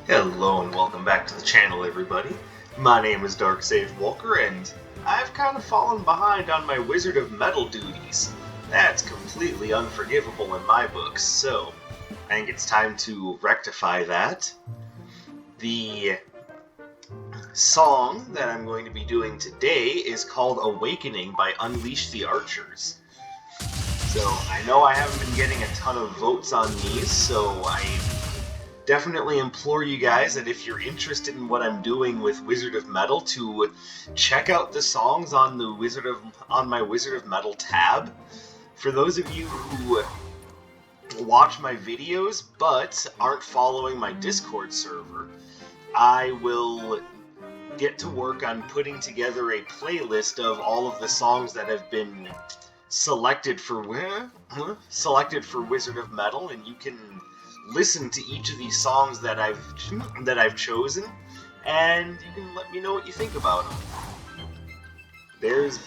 Hello and welcome back to the channel, everybody. My name is Darksage Walker, and I've kind of fallen behind on my Wizard of Metal duties. That's completely unforgivable in my books, so I think it's time to rectify that. The song that I'm going to be doing today is called Awakening by Unleash the Archers. So I know I haven't been getting a ton of votes on these, so I definitely implore you guys that if you're interested in what I'm doing with Wizard of Metal to check out the songs on my Wizard of Metal tab. For those of you who watch my videos but aren't following my Discord server, I will get to work on putting together a playlist of all of the songs that have been selected for Wizard of Metal, and you can listen to each of these songs that I've chosen, and you can let me know what you think about them. There's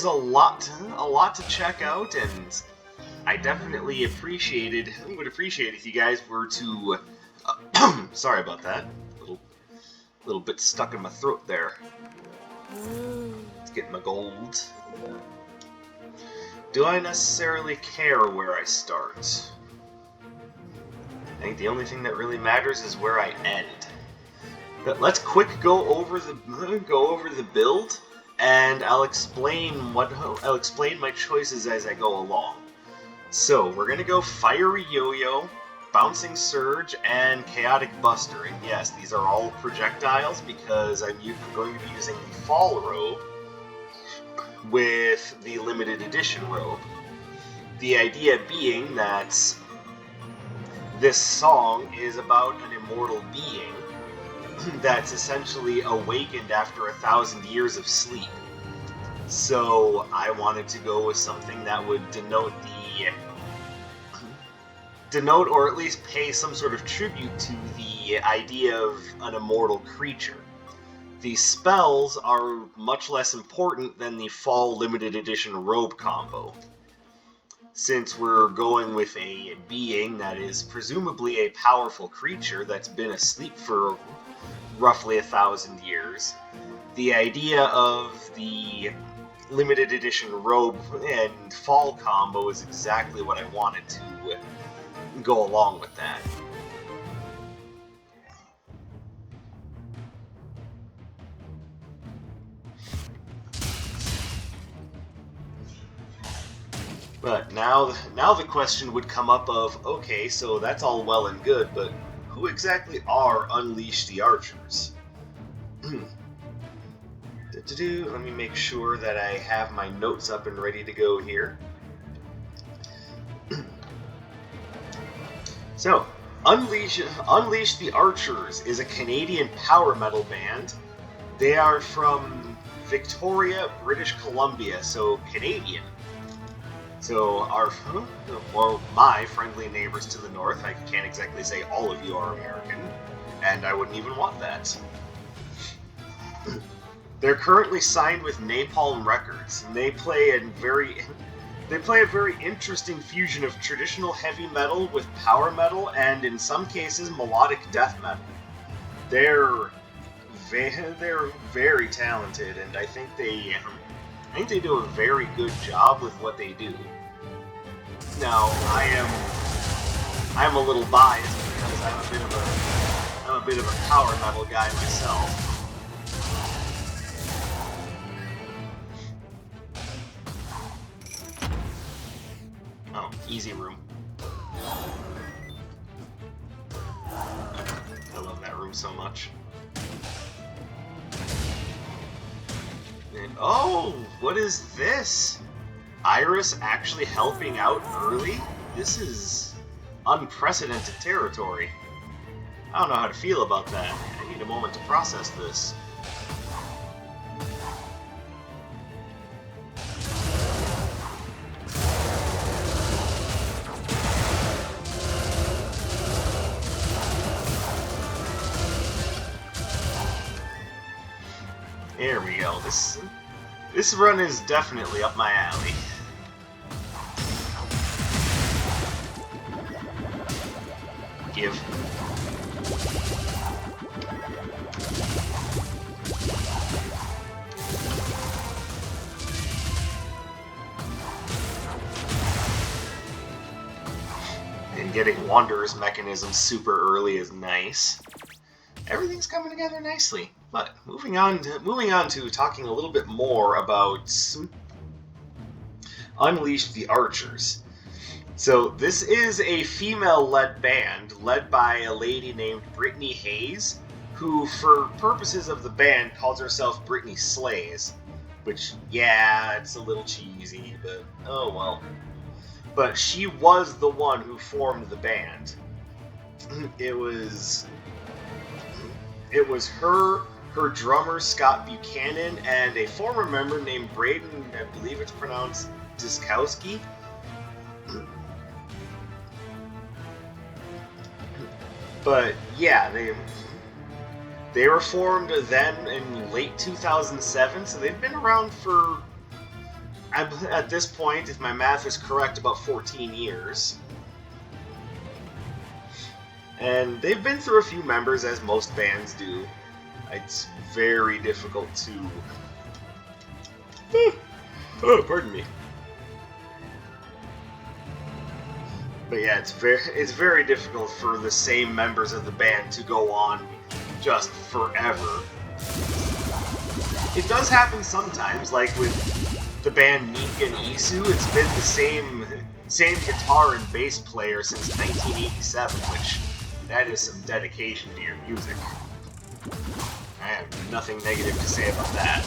a lot to check out, and I definitely would appreciate if you guys were to sorry about that, little bit stuck in my throat there. Let's get my gold. Do I necessarily care where I start? I think the only thing that really matters is where I end. But let's go over the build, and I'll explain my choices as I go along. So we're gonna go Fiery Yo-Yo, Bouncing Surge, and Chaotic Buster. And yes, these are all projectiles because I'm going to be using the Fall robe with the limited edition robe. The idea being that this song is about an immortal being that's essentially awakened after 1,000 years of sleep. So I wanted to go with something that would denote or at least pay some sort of tribute to the idea of an immortal creature. The spells are much less important than the Fall limited edition robe combo, since we're going with a being that is presumably a powerful creature that's been asleep for roughly 1,000 years. The idea of the limited edition robe and Fall combo is exactly what I wanted to go along with that. But now the question would come up of, okay, so that's all well and good, but who exactly are Unleash the Archers? Let me make sure that I have my notes up and ready to go here. So, Unleash the Archers is a Canadian power metal band. They are from Victoria, British Columbia, so Canadian. So my friendly neighbors to the north, I can't exactly say all of you are American, and I wouldn't even want that. They're currently signed with Napalm Records, and they play a very interesting fusion of traditional heavy metal with power metal, and in some cases melodic death metal. They're very talented, and I think they do a very good job with what they do. Now, I'm a little biased because I'm a bit of a power metal guy myself. Oh, easy room. I love that room so much. And, oh, what is this? Iris actually helping out early? This is unprecedented territory. I don't know how to feel about that. I need a moment to process this. There we go. This run is definitely up my alley. Give. And getting Wanderer's mechanism super early is nice. Everything's coming together nicely. But moving on to talking a little bit more about Unleash the Archers. So this is a female-led band led by a lady named Brittany Hayes, who, for purposes of the band, calls herself Brittany Slays. Which, yeah, it's a little cheesy, but oh well. But she was the one who formed the band. It was her drummer Scott Buchanan, and a former member named Braden, I believe it's pronounced Diskowski. But yeah, they were formed then in late 2007, so they've been around for, at this point, if my math is correct, about 14 years. And they've been through a few members, as most bands do. It's very difficult to... Oh, pardon me. But yeah, it's very difficult for the same members of the band to go on just forever. It does happen sometimes, like with the band Nika and Isu. It's been the same guitar and bass player since 1987, which that is some dedication to your music. I have nothing negative to say about that.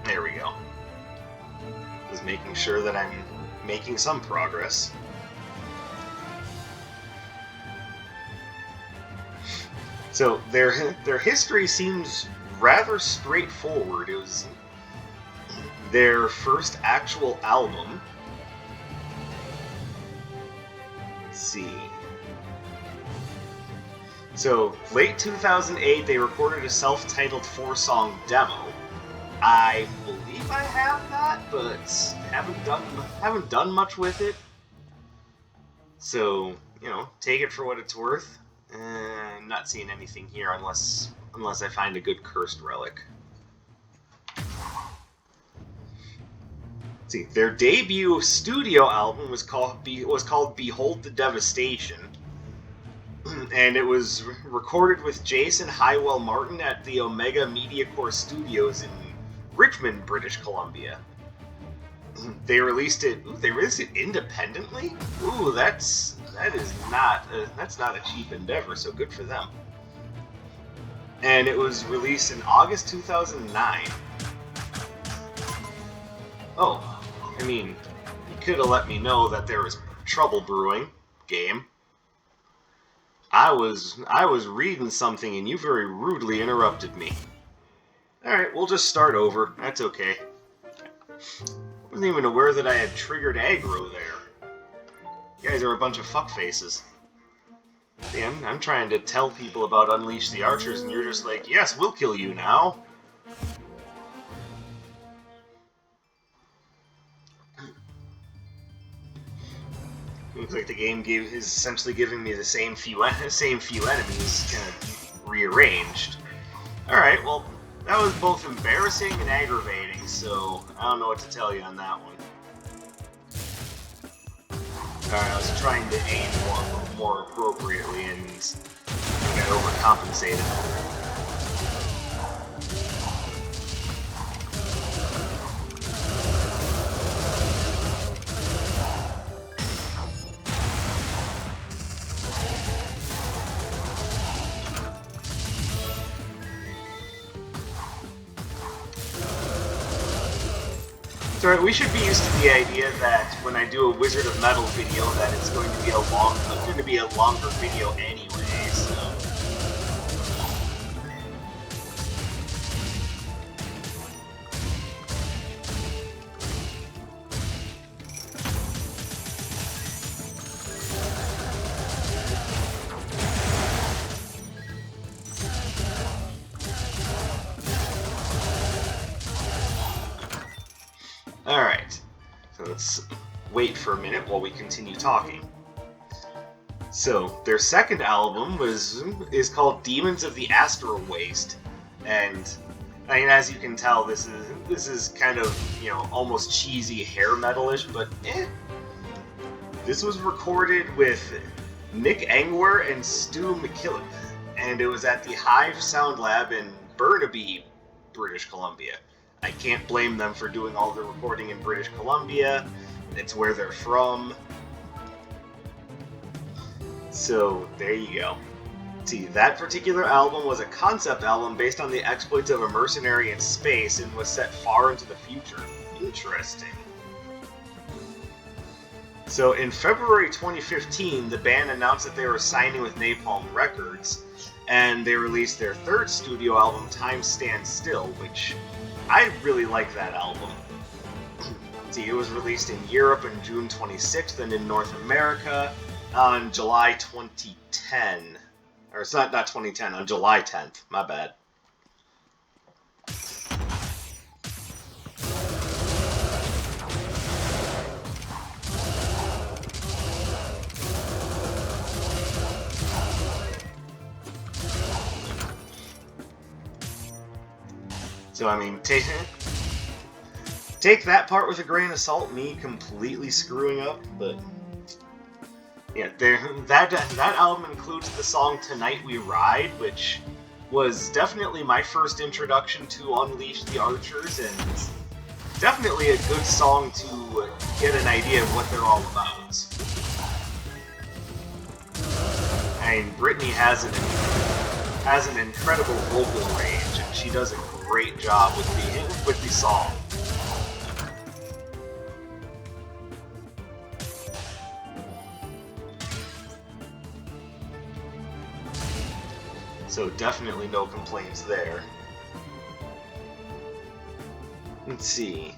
There we go. Just making sure that I'm making some progress. So their history seems rather straightforward. It was their first actual album. Let's see. So late 2008, they recorded a self-titled 4-song demo. I believe I have that, but haven't done much with it. So, take it for what it's worth. I'm not seeing anything here unless I find a good cursed relic. Let's see, their debut studio album was called Behold the Devastation, and it was recorded with Jason Highwell Martin at the Omega Media Core Studios in Richmond, British Columbia. They released it independently. Ooh, that's not a cheap endeavor. So good for them. And it was released in August 2009. Oh, I mean, you could have let me know that there was trouble brewing. Game. I was reading something and you very rudely interrupted me. Alright, we'll just start over. That's okay. Wasn't even aware that I had triggered aggro there. You guys are a bunch of fuckfaces. See, I'm trying to tell people about Unleash the Archers, and you're just like, yes, we'll kill you now. Looks like the game is essentially giving me the same few enemies, kind of rearranged. Alright, well, that was both embarrassing and aggravating, so I don't know what to tell you on that one. Alright, I was trying to aim more appropriately and I got overcompensated. So we should be used to the idea that when I do a Wizard of Metal video, that it's going to be a longer video anyway. So. Alright, so let's wait for a minute while we continue talking. So, their second album is called Demons of the Astral Waste, and I mean, as you can tell, this is kind of, you know, almost cheesy hair metal-ish, but This was recorded with Nick Angwer and Stu McKillop, and it was at the Hive Sound Lab in Burnaby, British Columbia. I can't blame them for doing all the recording in British Columbia. It's where they're from. So, there you go. See, that particular album was a concept album based on the exploits of a mercenary in space and was set far into the future. Interesting. So, in February 2015, the band announced that they were signing with Napalm Records, and they released their third studio album, Time Stands Still, which I really like that album. See, it was released in Europe on June 26th and in North America on July 2010. Or it's not 2010, on July 10th. My bad. So, I mean, take that part with a grain of salt, me completely screwing up, but yeah, that album includes the song Tonight We Ride, which was definitely my first introduction to Unleash the Archers, and definitely a good song to get an idea of what they're all about. I mean, Brittany has an incredible vocal range, and she does a great job with the song. So definitely no complaints there. Let's see.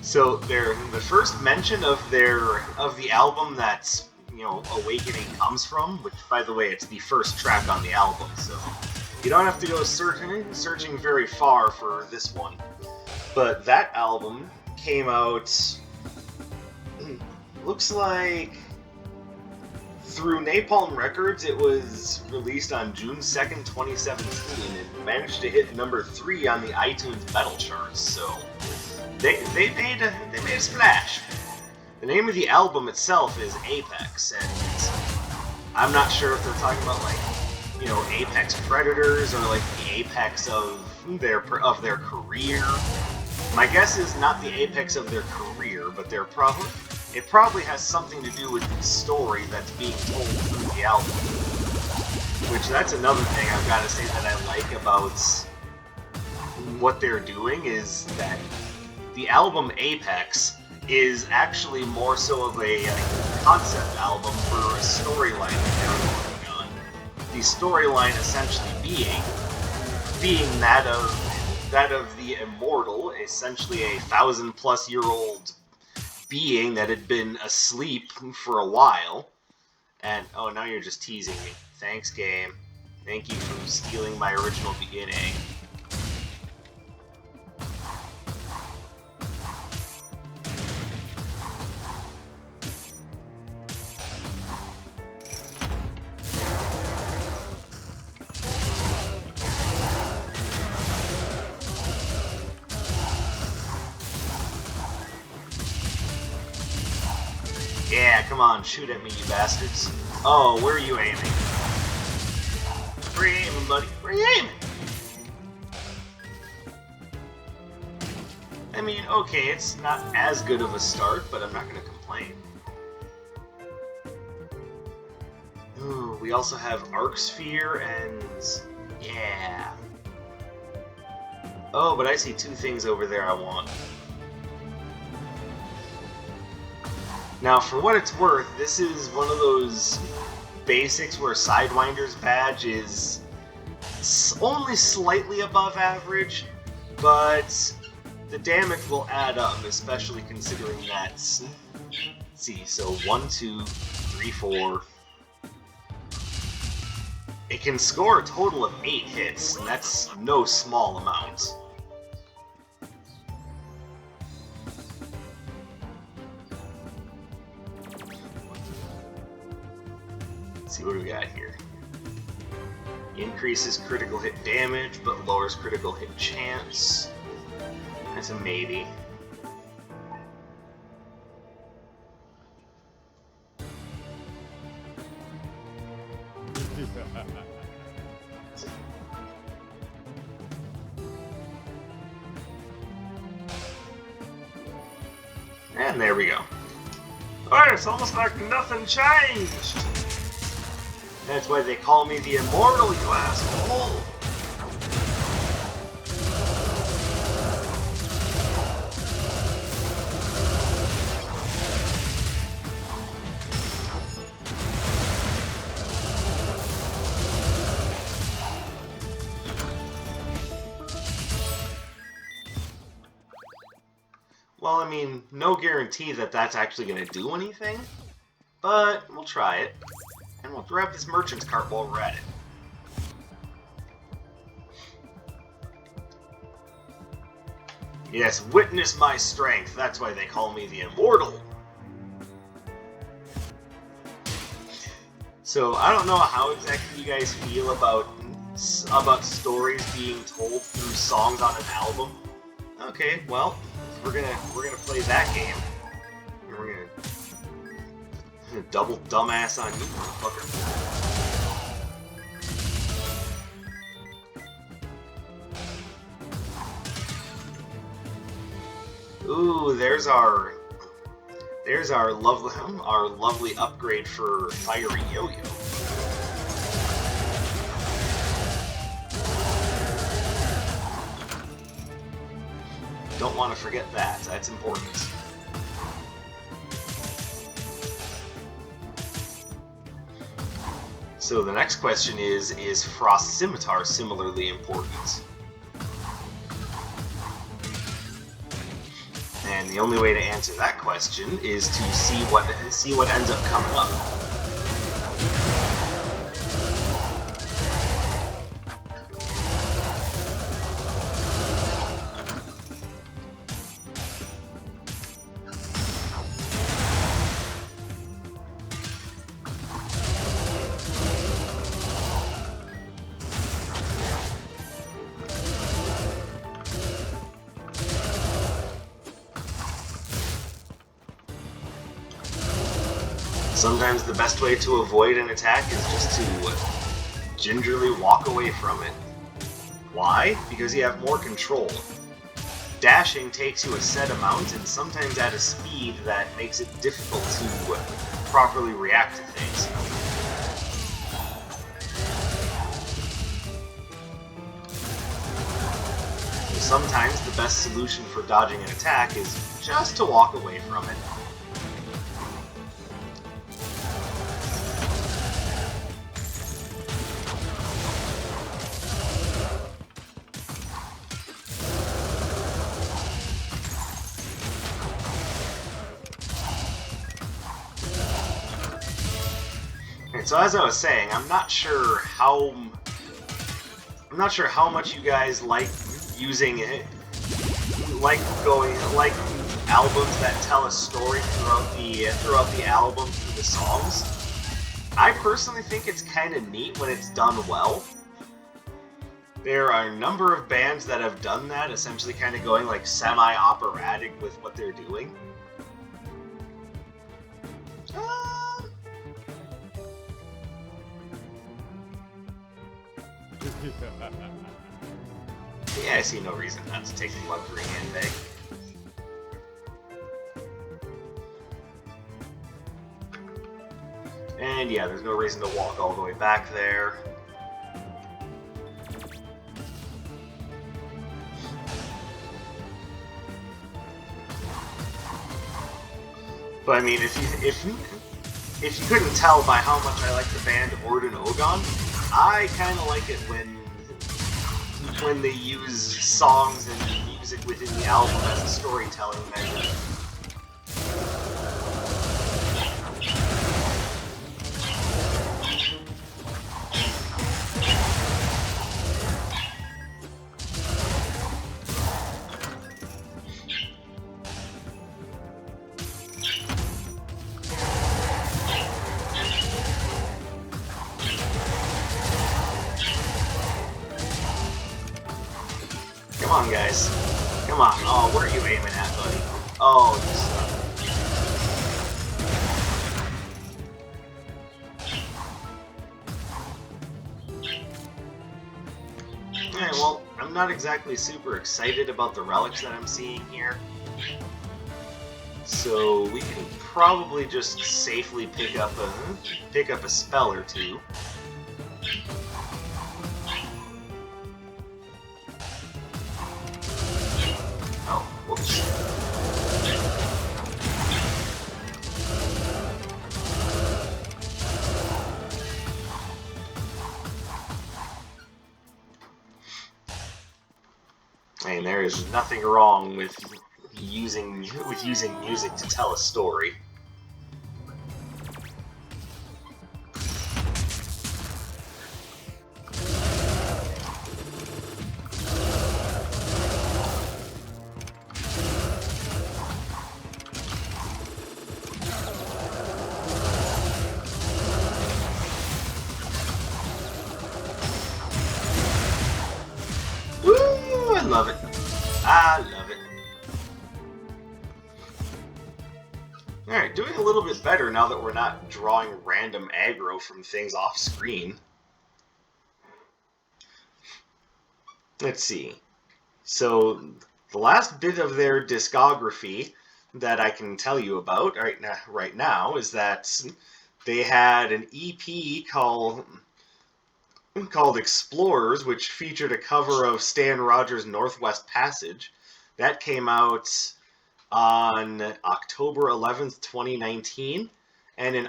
So the first mention of the album that's, you know, Awakening comes from, which, by the way, it's the first track on the album, so you don't have to go searching very far for this one. But that album came out, looks like, through Napalm Records. It was released on June 2nd, 2017, and managed to hit number 3 on the iTunes Metal charts, so they made a splash. The name of the album itself is Apex, and I'm not sure if they're talking about, like, you know, Apex Predators or like the apex of their career. My guess is not the apex of their career, but it probably has something to do with the story that's being told through the album. Which, that's another thing I've got to say that I like about what they're doing, is that the album Apex is actually more so of a concept album for a storyline that they're working on. The storyline essentially being that of the Immortal, essentially a 1,000-plus-year-old being that had been asleep for a while. And, oh, now you're just teasing me. Thanks, game. Thank you for stealing my original beginning. Yeah, come on, shoot at me, you bastards. Oh, where are you aiming? Where are you aiming, buddy? Where are you aiming? I mean, okay, it's not as good of a start, but I'm not going to complain. Ooh, we also have Arc Sphere and... yeah. Oh, but I see 2 things over there I want. Now, for what it's worth, this is one of those basics where Sidewinder's badge is only slightly above average, but the damage will add up, especially considering that. Let's see, so 1, 2, 3, 4. It can score a total of 8 hits, and that's no small amount. Let's see, what do we got here? Increases critical hit damage, but lowers critical hit chance. That's a maybe. And there we go. Oh, it's almost like nothing changed! That's why they call me the Immortal, you asshole! Well, I mean, no guarantee that that's actually going to do anything, but we'll try it. And we'll grab this merchant's cart while we're at it. Yes, witness my strength. That's why they call me the Immortal. So, I don't know how exactly you guys feel about stories being told through songs on an album. Okay, well, we're gonna play that game. And we're gonna double dumbass on you, motherfucker. Ooh, there's our lovely upgrade for Fiery Yo-Yo. Don't want to forget that. That's important. So the next question is Frost Scimitar similarly important? And the only way to answer that question is to see what ends up coming up. Sometimes the best way to avoid an attack is just to gingerly walk away from it. Why? Because you have more control. Dashing takes you a set amount, and sometimes at a speed that makes it difficult to properly react to things. So sometimes the best solution for dodging an attack is just to walk away from it. So as I was saying, I'm not sure how much you guys like using it, like albums that tell a story throughout the album through the songs. I personally think it's kind of neat when it's done well. There are a number of bands that have done that, essentially kind of going like semi-operatic with what they're doing. Yeah, I see no reason not to take the luxury handbag. And yeah, there's no reason to walk all the way back there. But I mean, if you couldn't tell by how much I like the band Orden Ogon, I kind of like it when they use songs and music within the album as a storytelling measure. Come on, guys. Come on. Oh, where are you aiming at, buddy? Oh, you suck. Alright, well, I'm not exactly super excited about the relics that I'm seeing here. So we can probably just safely pick up a spell or two. Oh, whoops. And there is nothing wrong with using music to tell a story. Woo! I love it. I love it. Alright, doing a little bit better now that we're not drawing random aggro from things off screen. Let's see. So, the last bit of their discography that I can tell you about right now is that they had an EP called Explorers, which featured a cover of Stan Rogers' Northwest Passage. That came out on October 11th, 2019. And in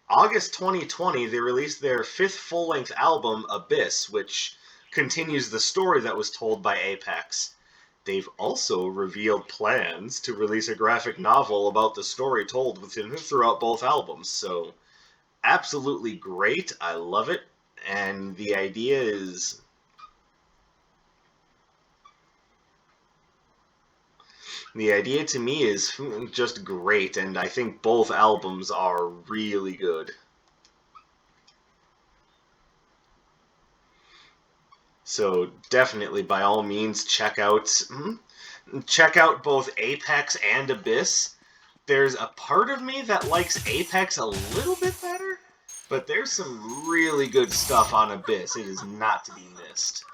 August 2020, they released their 5th full-length album, Abyss, which continues the story that was told by Apex. They've also revealed plans to release a graphic novel about the story told throughout both albums. So, absolutely great. I love it. And the idea is... The idea to me is just great, and I think both albums are really good. So definitely, by all means, check out both Apex and Abyss. There's a part of me that likes Apex a little bit better, but there's some really good stuff on Abyss. It is not to be missed.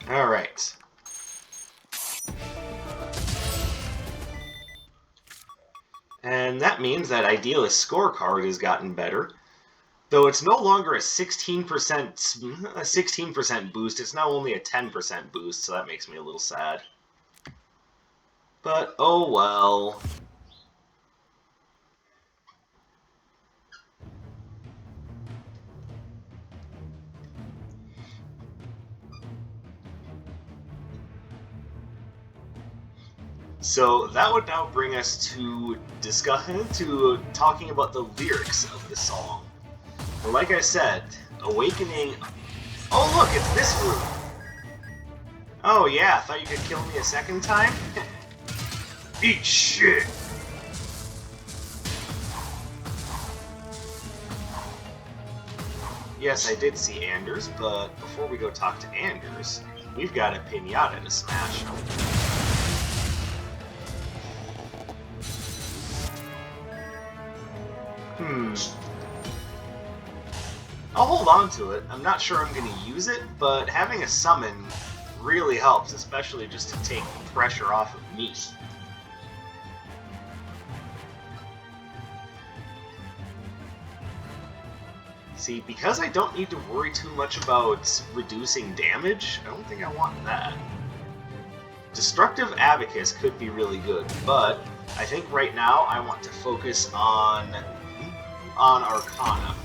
Alright. And that means that Idealist's scorecard has gotten better. Though it's no longer a 16% boost, it's now only a 10% boost, so that makes me a little sad. But, oh well. So that would now bring us to talking about the lyrics of the song. But like I said, Awakening... Oh look, it's this room! Oh yeah, thought you could kill me a second time? Eat shit! Yes, I did see Anders, but before we go talk to Anders, we've got a pinata to smash. I'll hold on to it. I'm not sure I'm going to use it, but having a summon really helps, especially just to take pressure off of me. See, because I don't need to worry too much about reducing damage, I don't think I want that. Destructive Abacus could be really good, but I think right now I want to focus on Arcana.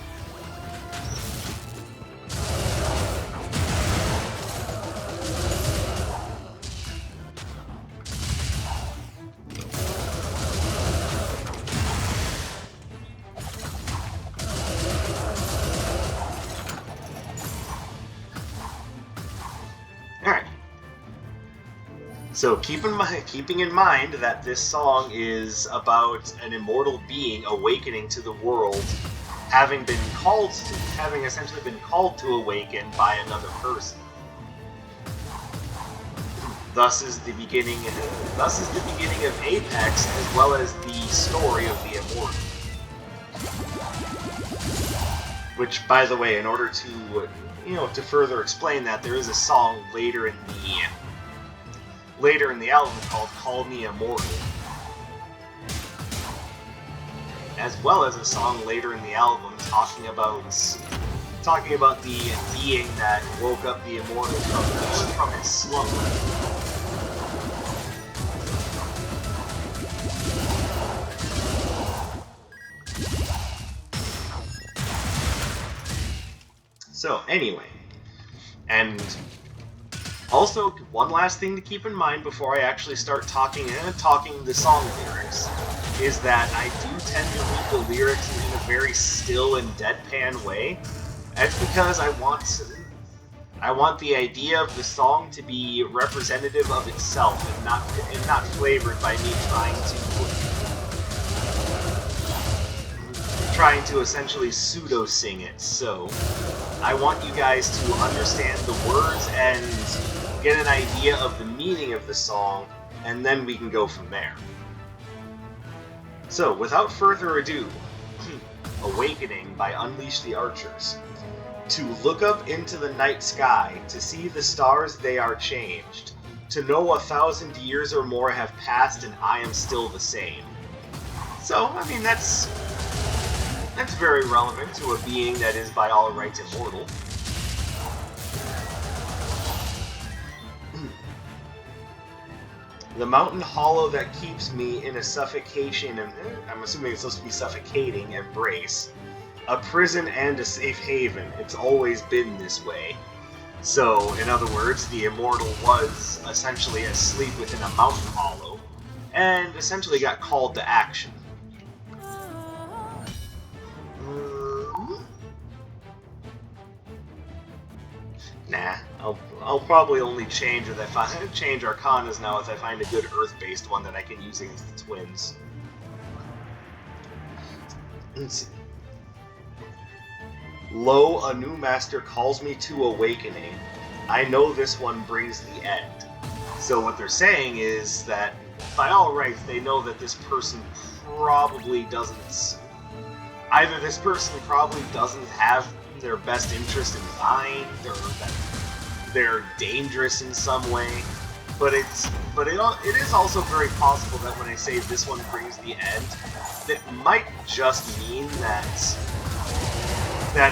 So keeping in mind that this song is about an immortal being awakening to the world, having essentially been called to awaken by another person. Thus is the beginning of Apex, as well as the story of the Immortal. Which, by the way, in order to to further explain that, there is a song later in the album called "Call Me Immortal," as well as a song later in the album talking about the being that woke up the Immortal from his slumber. So anyway, and also one last thing to keep in mind before I actually start talking the song lyrics is that I do tend to read the lyrics in a very still and deadpan way. That's because I want the idea of the song to be representative of itself and not flavored by me trying to essentially pseudo-sing it. So I want you guys to understand the words and get an idea of the meaning of the song, and then we can go from there. So, without further ado, Awakening by Unleash the Archers. To look up into the night sky, to see the stars they are changed, to know 1,000 years or more have passed and I am still the same. So, I mean, that's very relevant to a being that is by all rights immortal. The mountain hollow that keeps me in a suffocation, and I'm assuming it's supposed to be suffocating, embrace. A prison and a safe haven. It's always been this way. So, in other words, the Immortal was essentially asleep within a mountain hollow, and essentially got called to action. Nah, I'll probably only change Arcanas now if I find a good Earth-based one that I can use against the twins. Let's see. Lo, a new master calls me to awakening. I know this one brings the end. So what they're saying is that, by all rights, they know that this person probably doesn't... Either this person probably doesn't have their best interest in mind, or that they're dangerous in some way, but it is also very possible that when I say this one brings the end, that might just mean that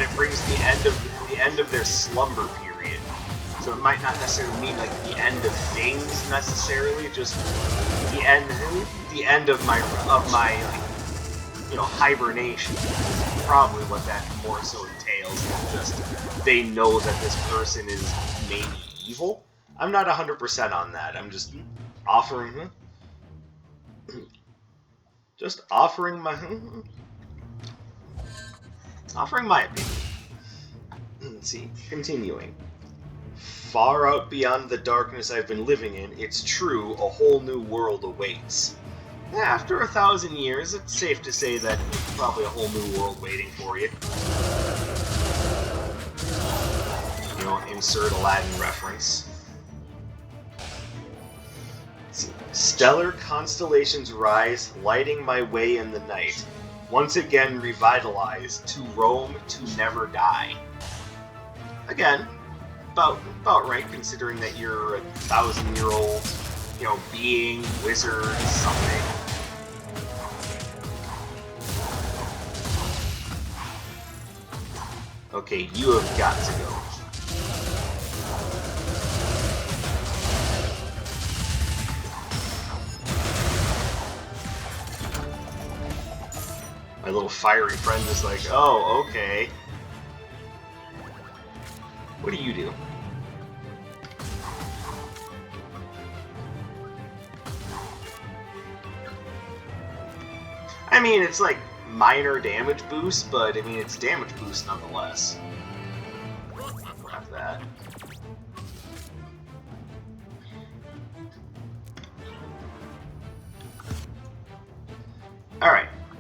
it brings the end of their slumber period. So it might not necessarily mean like the end of things necessarily, just the end of my hibernation. Probably what that more so entails is just they know that this person is maybe evil. I'm not 100% on that. I'm just offering my opinion. Let's see. Continuing. Far out beyond the darkness I've been living in, it's true, a whole new world awaits. After 1,000 years, it's safe to say that there's probably a whole new world waiting for you. Insert Aladdin reference. Stellar constellations rise, lighting my way in the night. Once again revitalized, to roam, to never die. Again, about right, considering that you're a 1,000-year-old, being, wizard, something. Okay, you have got to go. My little fiery friend is like, oh, okay. What do you do? I mean, it's like minor damage boost, but I mean, it's damage boost nonetheless. Grab that.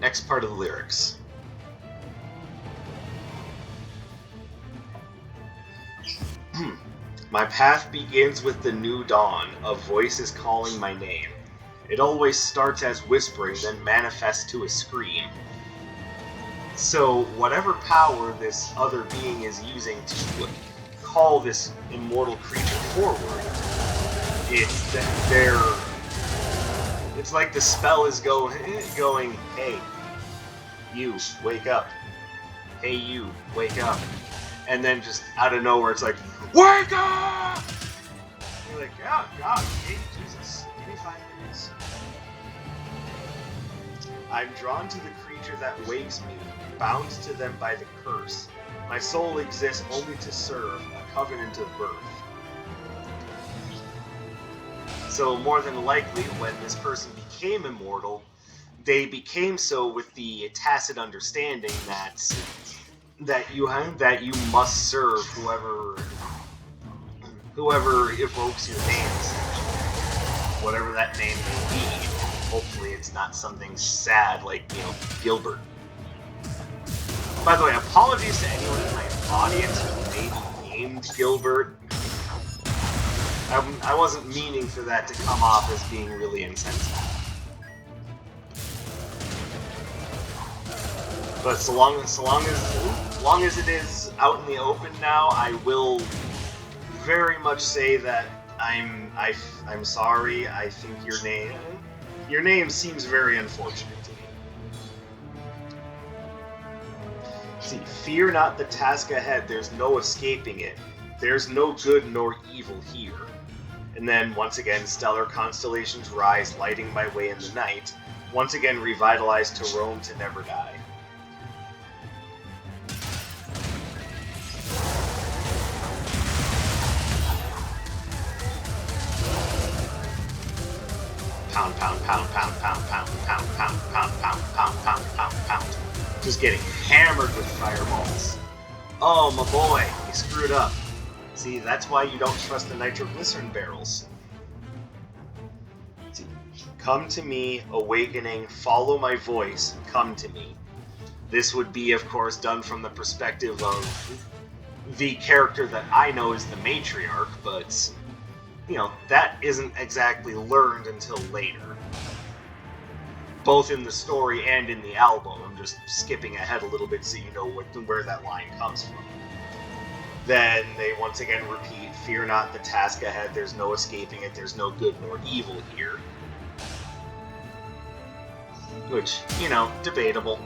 next part of the lyrics. My path begins with the new dawn. A voice is calling my name. It always starts as whispering, then manifests to a scream. So, whatever power this other being is using to call this immortal creature forward, it's like the spell is going, hey, you, wake up. Hey, you, wake up. And then just out of nowhere, it's like, wake up! You're like, oh, God, hey, Jesus, give me 5 minutes. I'm drawn to the creature that wakes me, bound to them by the curse. My soul exists only to serve, a covenant of birth. So more than likely, when this person became immortal, they became so with the tacit understanding that you must serve whoever evokes your name, whatever that name may be. Hopefully it's not something sad like, Gilbert. By the way, apologies to anyone in my audience who may be named Gilbert. I wasn't meaning for that to come off as being really insensitive. But so long as it is out in the open now, I will very much say that I'm sorry. I think your name seems very unfortunate to me. See, fear not the task ahead. There's no escaping it. There's no good nor evil here. And then once again, stellar constellations rise, lighting my way in the night. Once again, revitalized to roam to never die. Pound, pound, pound, pound, pound, pound, pound, pound, pound, pound, pound, pound, pound, pound. Just getting hammered with fireballs. Oh, my boy, you screwed up. See, that's why you don't trust the nitroglycerin barrels. See, come to me, awakening, follow my voice, come to me. This would be, of course, done from the perspective of the character that I know is the Matriarch, but that isn't exactly learned until later. Both in the story and in the album. I'm just skipping ahead a little bit so you know where that line comes from. Then they once again repeat, fear not the task ahead, there's no escaping it, there's no good nor evil here. Which, debatable.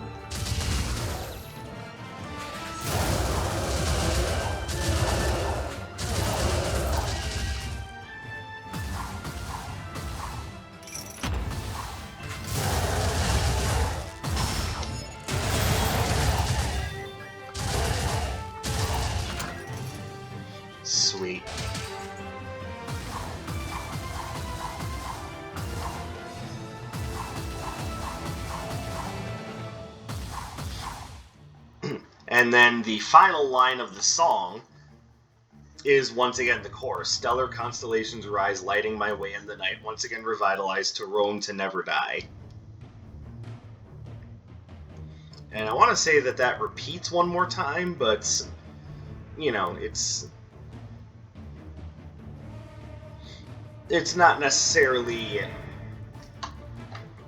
Sweet. And then the final line of the song is once again the chorus. Stellar constellations rise, lighting my way in the night, once again revitalized to roam to never die. And I want to say that repeats one more time, but, it's not necessarily,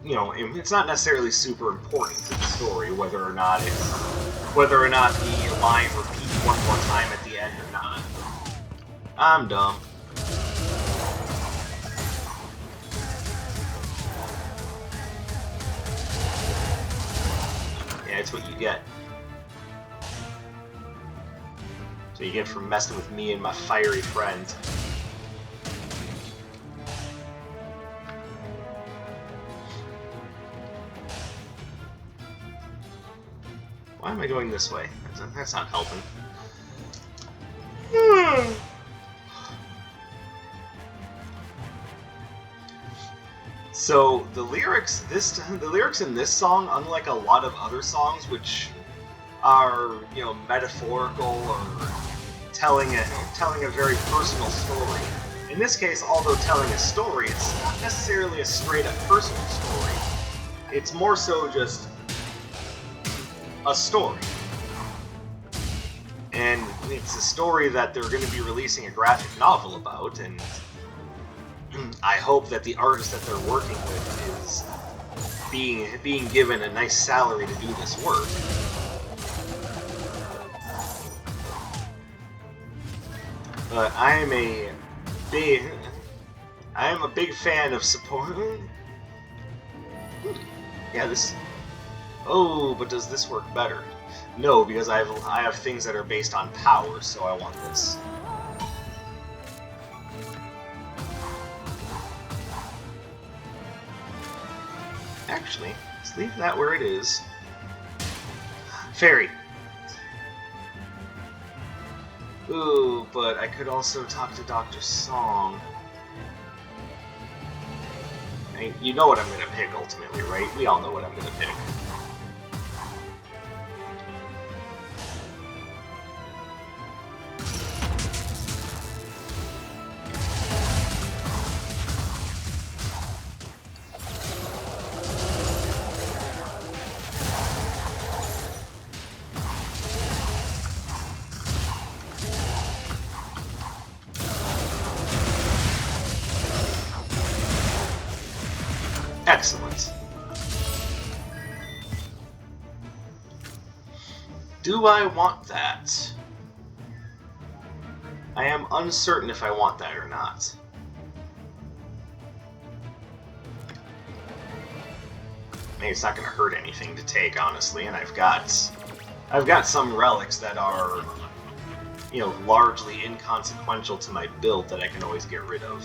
it's not necessarily super important to the story whether or not the line repeats one more time at the end or not. I'm dumb. Yeah, it's what you get. So you get from messing with me and my fiery friends. Why am I going this way? That's not helping. So the lyrics in this song, unlike a lot of other songs, which are metaphorical or telling a very personal story. In this case, although telling a story, it's not necessarily a straight up personal story. It's more so just a story. And it's a story that they're going to be releasing a graphic novel about, and I hope that the artist that they're working with is being given a nice salary to do this work. But I am a big fan of support. Yeah, this. Oh, but does this work better? No, because I have things that are based on power, so I want this. Actually, let's leave that where it is. Fairy. Ooh, but I could also talk to Dr. Song. You know what I'm gonna pick ultimately, right? We all know what I'm gonna pick. Excellent. Do I want that? I am uncertain if I want that or not. I mean, it's not going to hurt anything to take, honestly, and I've got some relics that are, you know, largely inconsequential to my build that I can always get rid of.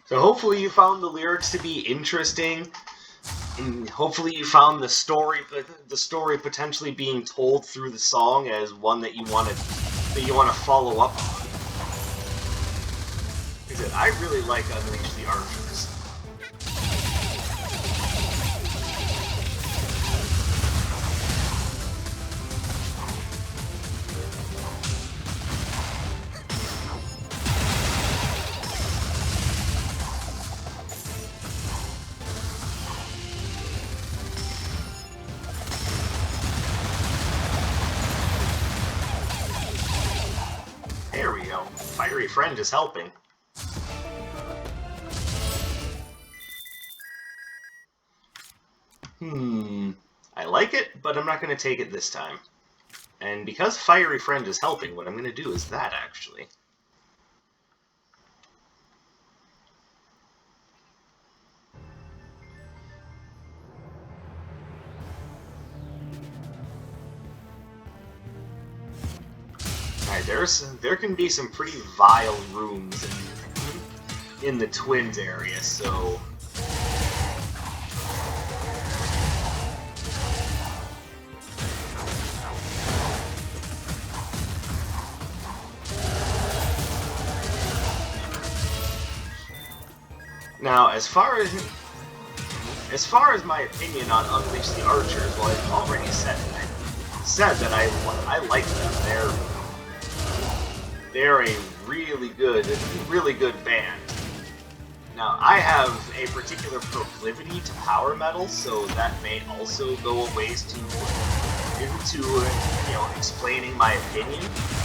So hopefully you found the lyrics to be interesting, and hopefully you found the story potentially being told through the song as one that you want to follow up on. Because I really like Unleash the Archers. There we go. Fiery Friend is helping. I like it, but I'm not going to take it this time. And because Fiery Friend is helping, what I'm going to do is that, actually. Alright, there can be some pretty vile rooms in the Twins area, so... Now, as far as my opinion on Unleash the Archers, well, I've already said that I like them. They're a really good band. Now, I have a particular proclivity to power metal, so that may also go a ways to explaining my opinion.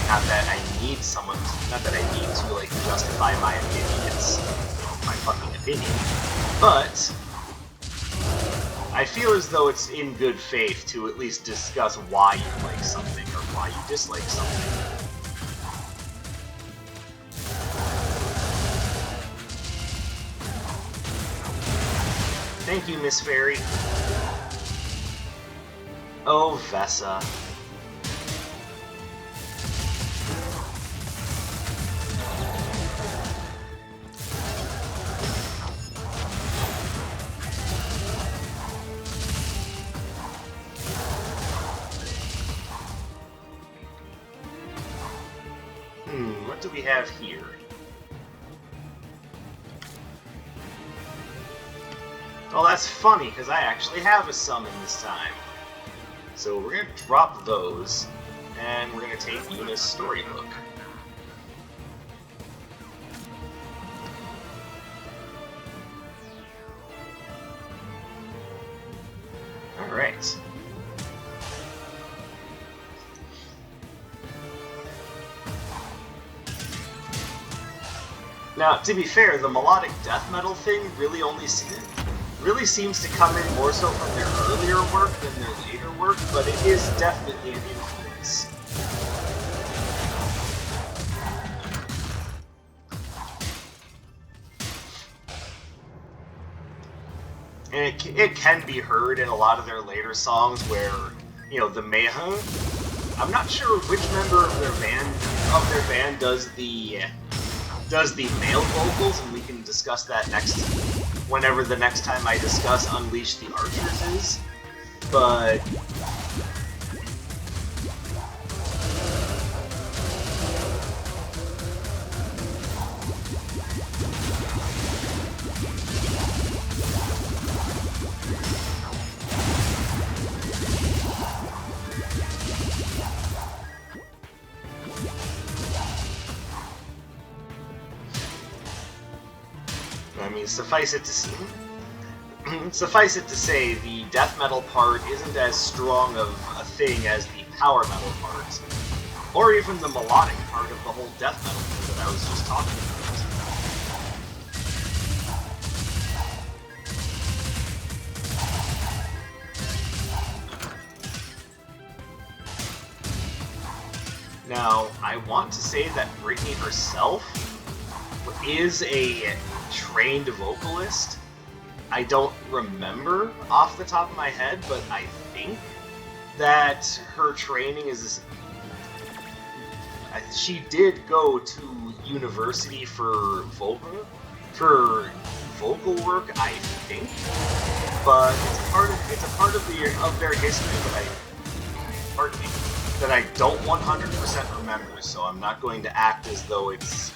Not that I need to like justify my opinion. It's my fucking opinion. But I feel as though it's in good faith to at least discuss why you like something or why you dislike something. Thank you, Miss Fairy. Oh, Vessa. What do we have here? Well, that's funny, because I actually have a summon this time. So we're going to drop those, and we're going to take Yuna's storybook. Now, to be fair, the melodic death metal thing really seems to come in more so from their earlier work than their later work, but it is definitely an influence. And it can be heard in a lot of their later songs where, you know, the Mayhem, I'm not sure which member of their band does the male vocals, and we can discuss that whenever the next time I discuss Unleash the Archers is, but I mean, suffice it to say, the death metal part isn't as strong of a thing as the power metal part, or even the melodic part of the whole death metal thing that I was just talking about. Now, I want to say that Britney herself is a trained vocalist. I don't remember off the top of my head, but I think that her training is... She did go to university for vocal work, I think, but it's a part of their history that I don't 100% remember, so I'm not going to act as though it's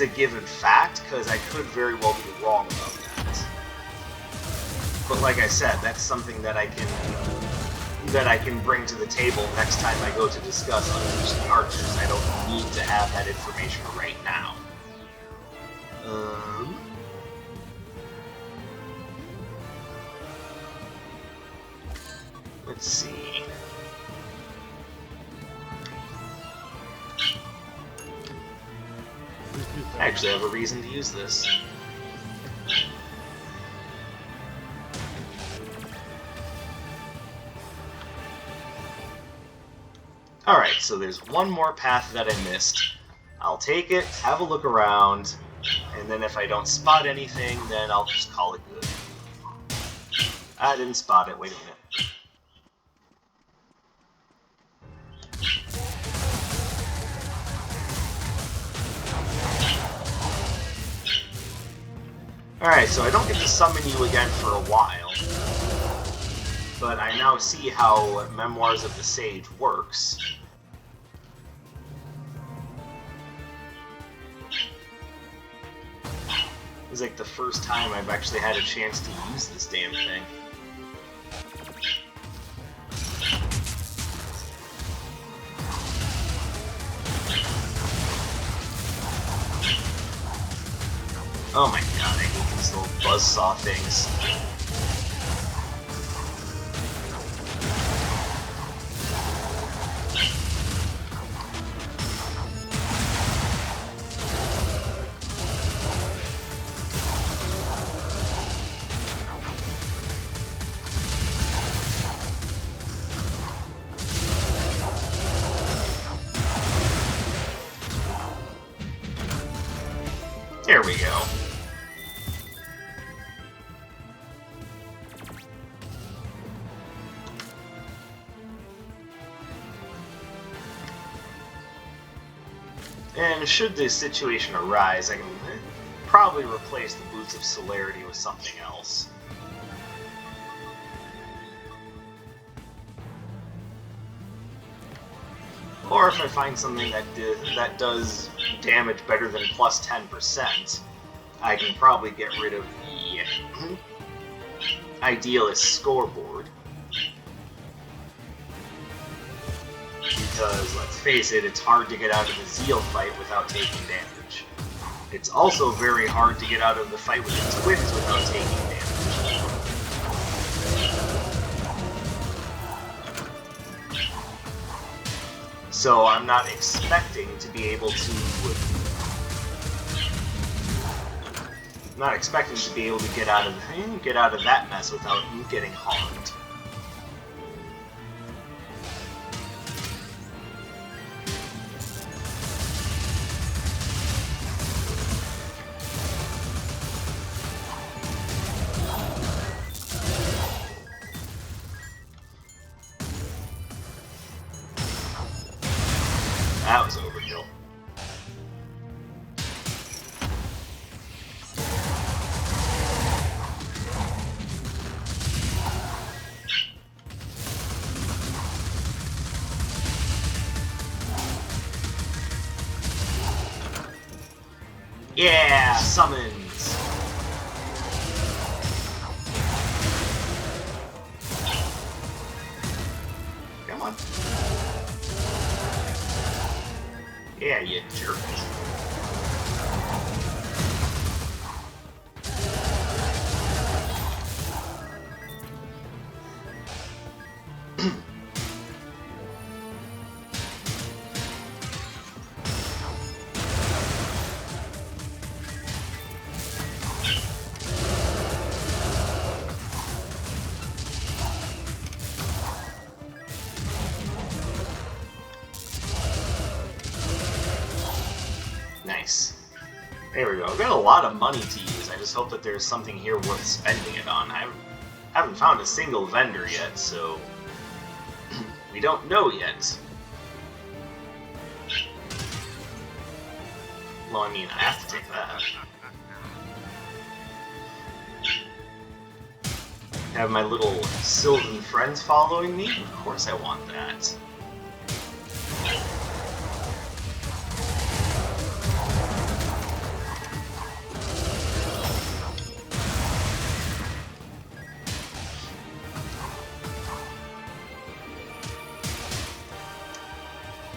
a given fact, because I could very well be wrong about that. But like I said, that's something that I can bring to the table next time I go to discuss Unleash the Archers. I don't need to have that information right now. Let's see. I actually have a reason to use this. Alright, so there's one more path that I missed. I'll take it, have a look around, and then if I don't spot anything, then I'll just call it good. I didn't spot it, wait a minute. Alright, so I don't get to summon you again for a while, but I now see how Memoirs of the Sage works. It's like the first time I've actually had a chance to use this damn thing. Oh my god, I hate these little buzzsaw things. There we go. And should this situation arise, I can probably replace the Boots of Celerity with something else. Or if I find something that does damage better than plus 10%, I can probably get rid of the Idealist scoreboard. Because, let's face it, it's hard to get out of the Zeal fight without taking damage. It's also very hard to get out of the fight with the Twins without taking damage. So I'm not expecting to be able to not expecting to be able to get out of that mess without getting harmed. That was overkill. Yeah, summons! Come on. Yeah, you jerk. Nice. There we go. I've got a lot of money to use. I just hope that there's something here worth spending it on. I haven't found a single vendor yet, so we don't know yet. Well, I mean, I have to take that. Have my little Sylvan friends following me? Of course I want that.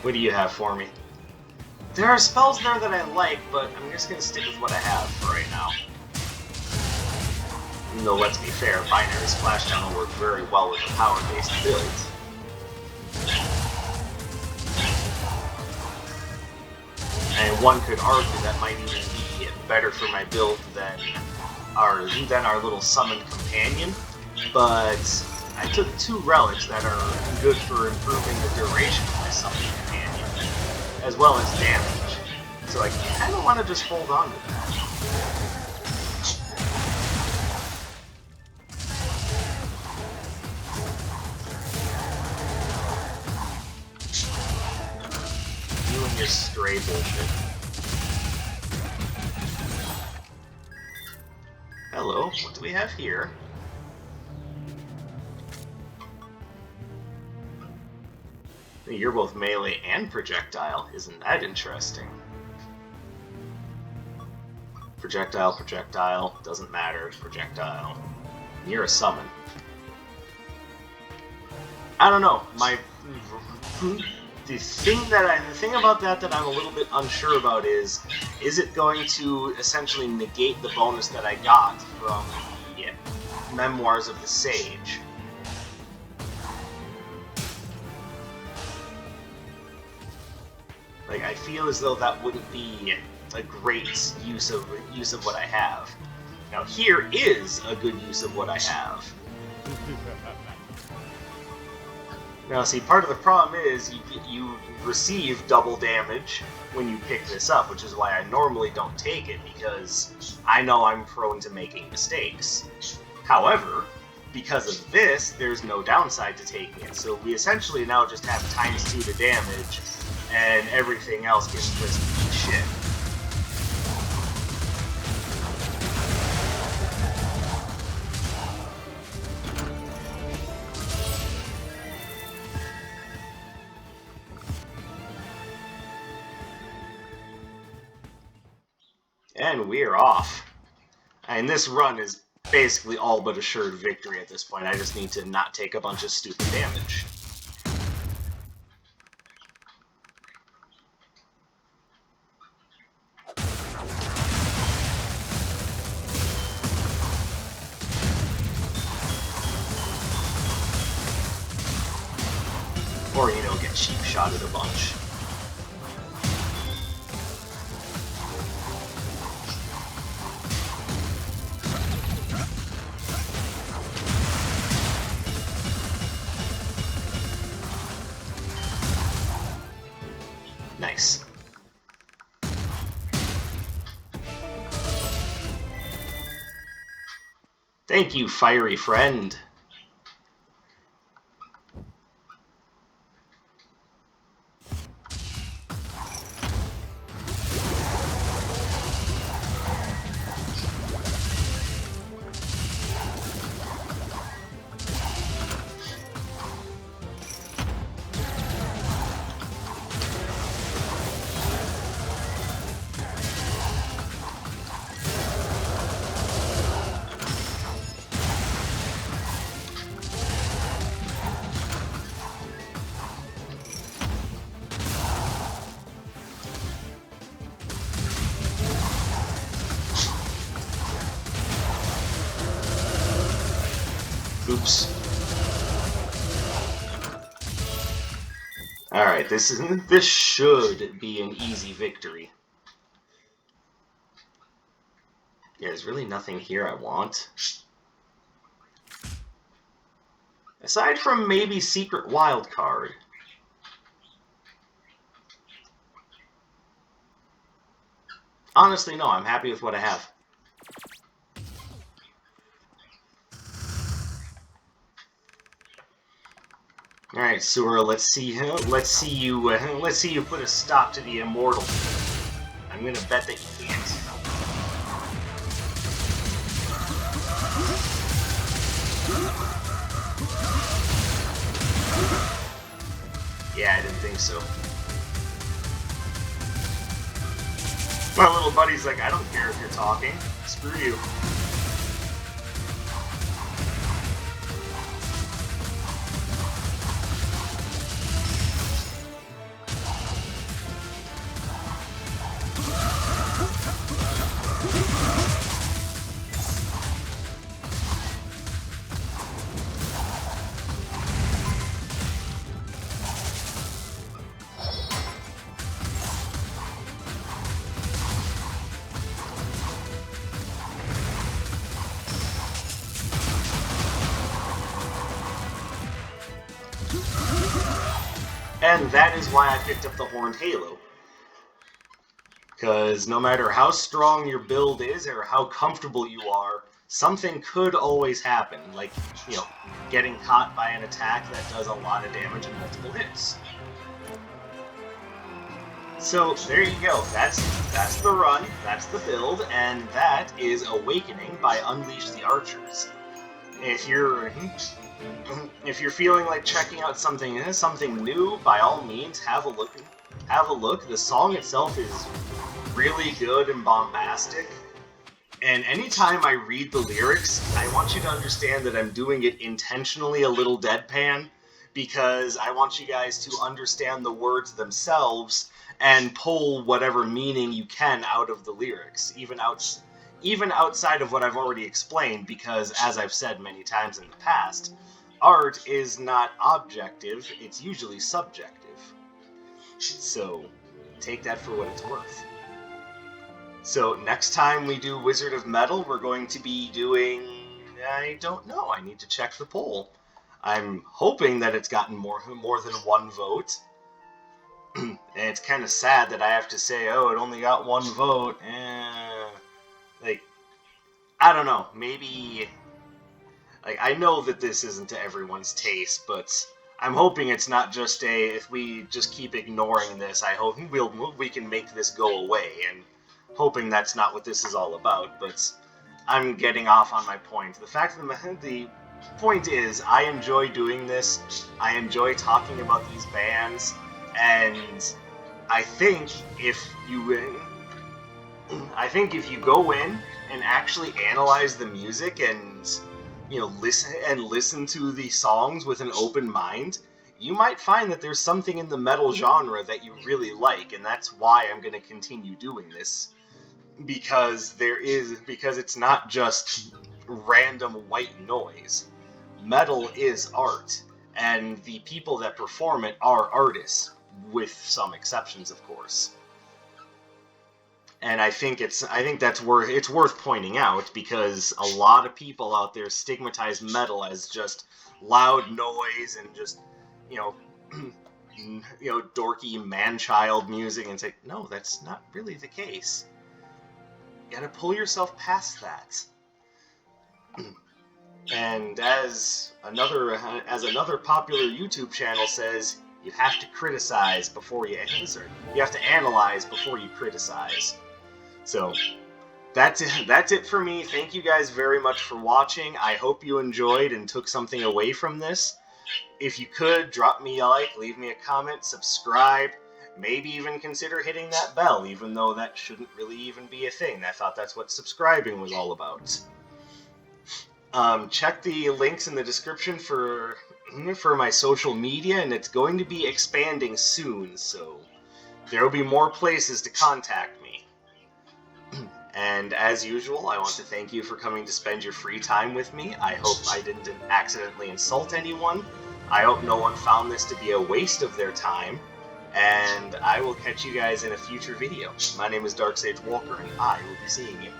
What do you have for me? There are spells there that I like, but I'm just going to stick with what I have for right now. Even though, let's be fair, Binary Splashdown will work very well with a power-based build. And one could argue that might even be better for my build than our little summoned companion, but I took 2 relics that are good for improving the duration of my summoned companion, as well as damage. So I kind of want to just hold on to that. You and your stray bullshit. Hello, what do we have here? You're both melee and projectile. Isn't that interesting? Projectile, projectile, doesn't matter, projectile. You're a summon. I don't know, the thing about that I'm a little bit unsure about is it going to essentially negate the bonus that I got from the Memoirs of the Sage? Like, I feel as though that wouldn't be a great use of what I have. Now, here is a good use of what I have. Now, see, part of the problem is you receive double damage when you pick this up, which is why I normally don't take it, because I know I'm prone to making mistakes. However, because of this, there's no downside to taking it, so we essentially now just have ×2 the damage, and everything else gets just shit. And we're off. And this run is basically all but assured victory at this point. I just need to not take a bunch of stupid damage. Or, you know, get cheap shotted a bunch. Thank you, fiery friend. Oops. Alright, this should be an easy victory. Yeah, there's really nothing here I want. Aside from maybe Secret Wildcard. Honestly, no, I'm happy with what I have. All right, Sura, let's see you put a stop to the Immortal. I'm gonna bet that you can't. Yeah, I didn't think so. My little buddy's like, I don't care if you're talking. Screw you. And that is why I picked up the Horned Halo. Because no matter how strong your build is or how comfortable you are, something could always happen. Like, you know, getting caught by an attack that does a lot of damage in multiple hits. So there you go. That's the run, that's the build, and that is Awakening by Unleash the Archers. If you're feeling like checking out something new, by all means, have a look. Have a look. The song itself is really good and bombastic. And anytime I read the lyrics, I want you to understand that I'm doing it intentionally a little deadpan, because I want you guys to understand the words themselves and pull whatever meaning you can out of the lyrics, even outside of what I've already explained, because, as I've said many times in the past, art is not objective, it's usually subjective. So, take that for what it's worth. So, next time we do Wizard of Metal, we're going to be doing... I don't know, I need to check the poll. I'm hoping that it's gotten more than one vote. And it's kind of sad that I have to say, oh, it only got one vote. Like, I don't know, maybe... Like, I know that this isn't to everyone's taste, but I'm hoping it's not just if we just keep ignoring this, I hope we can make this go away, and hoping that's not what this is all about, but I'm getting off on my point. The point is, I enjoy doing this, I enjoy talking about these bands, and I think if you go in and actually analyze the music and listen to the songs with an open mind, you might find that there's something in the metal genre that you really like, and that's why I'm going to continue doing this. Because it's not just random white noise. Metal is art, and the people that perform it are artists, with some exceptions, of course. And I think it's worth pointing out, because a lot of people out there stigmatize metal as just loud noise and just, dorky man-child music, and say, no, that's not really the case. You gotta pull yourself past that. And as another popular YouTube channel says, you have to criticize before you answer. You have to analyze before you criticize. So that's it for me. Thank you guys very much for watching. I hope you enjoyed and took something away from this. If you could, drop me a like, leave me a comment, subscribe, maybe even consider hitting that bell, even though that shouldn't really even be a thing. I thought that's what subscribing was all about. Check the links in the description for my social media, and it's going to be expanding soon, so there will be more places to contact me. And as usual, I want to thank you for coming to spend your free time with me. I hope I didn't accidentally insult anyone. I hope no one found this to be a waste of their time. And I will catch you guys in a future video. My name is Dark Sage Walker, and I will be seeing you.